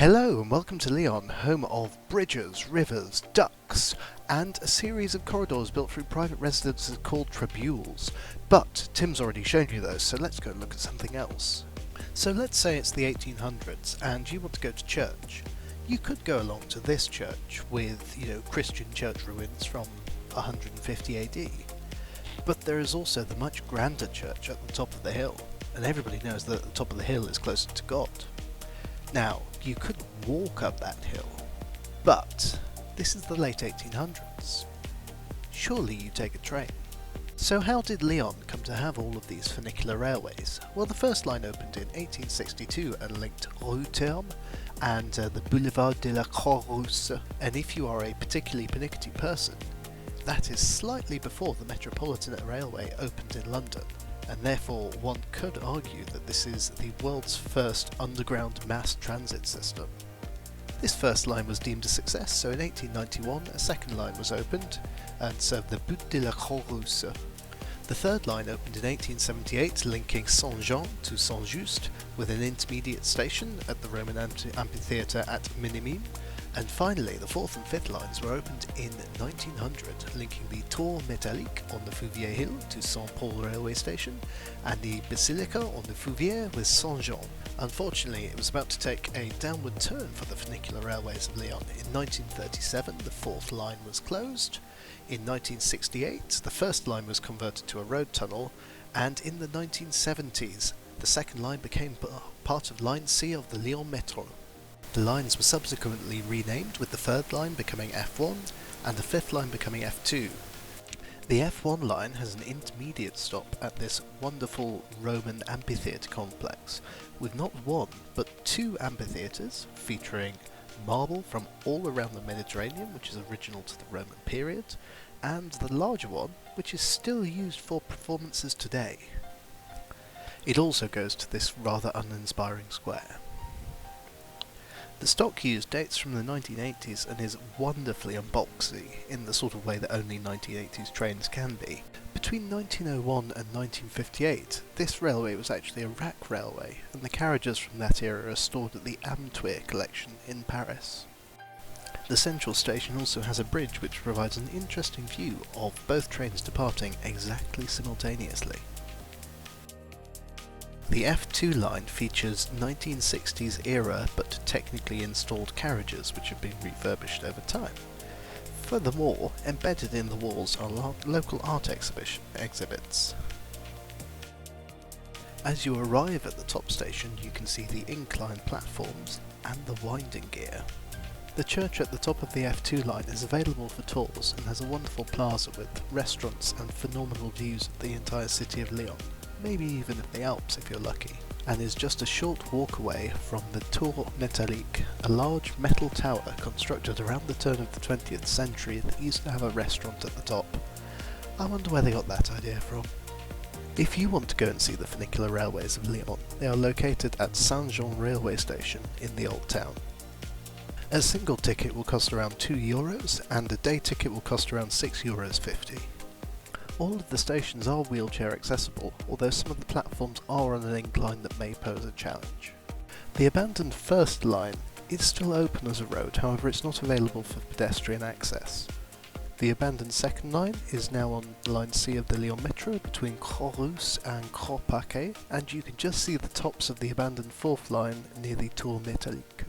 Hello and welcome to Lyon, home of bridges, rivers, ducks, and a series of corridors built through private residences called tribules. But Tim's already shown you those, so let's go and look at something else. So let's say it's the 1800s and you want to go to church. You could go along to this church with, Christian church ruins from 150 AD. But there is also the much grander church at the top of the hill, and everybody knows that the top of the hill is closer to God. Now, you could walk up that hill, but this is the late 1800s. Surely you take a train. So how did Lyon come to have all of these funicular railways? Well, the first line opened in 1862 and linked Rue Terme and the Boulevard de la Croix-Rousse, and if you are a particularly pernickety person, that is slightly before the Metropolitan Railway opened in London. And therefore one could argue that this is the world's first underground mass transit system. This first line was deemed a success, so in 1891 a second line was opened and served the Bout de la Croix-Rousse. The third line opened in 1878, linking Saint-Jean to Saint-Just with an intermediate station at the Roman amphitheatre at Minimum. And finally, the fourth and fifth lines were opened in 1900, linking the Tour Métallique on the Fouvier Hill to Saint-Paul railway station, and the Basilica on the Fouvier with Saint-Jean. Unfortunately, it was about to take a downward turn for the Funicular Railways of Lyon. In 1937, the fourth line was closed. In 1968, the first line was converted to a road tunnel, and in the 1970s, the second line became part of Line C of the Lyon Metro. The lines were subsequently renamed, with the third line becoming F1 and the fifth line becoming F2. The F1 line has an intermediate stop at this wonderful Roman amphitheatre complex, with not one but two amphitheatres featuring marble from all around the Mediterranean, which is original to the Roman period, and the larger one, which is still used for performances today. It also goes to this rather uninspiring square. The stock used dates from the 1980s and is wonderfully unboxy in the sort of way that only 1980s trains can be. Between 1901 and 1958, this railway was actually a rack railway, and the carriages from that era are stored at the Amtoir collection in Paris. The central station also has a bridge which provides an interesting view of both trains departing exactly simultaneously. The F2 line features 1960s era but technically installed carriages which have been refurbished over time. Furthermore, embedded in the walls are local art exhibits. As you arrive at the top station, you can see the inclined platforms and the winding gear. The church at the top of the F2 line is available for tours and has a wonderful plaza with restaurants and phenomenal views of the entire city of Lyon. Maybe even of the Alps if you're lucky, and is just a short walk away from the Tour Métallique, a large metal tower constructed around the turn of the 20th century that used to have a restaurant at the top. I wonder where they got that idea from. If you want to go and see the Funicular Railways of Lyon, they are located at Saint-Jean railway station in the Old Town. A single ticket will cost around €2 and a day ticket will cost around €6.50. All of the stations are wheelchair accessible, although some of the platforms are on an incline that may pose a challenge. The abandoned first line is still open as a road, however it's not available for pedestrian access. The abandoned second line is now on line C of the Lyon Metro between Croix-Rousse and Croix-Parquet, and you can just see the tops of the abandoned fourth line near the Tour Métallique.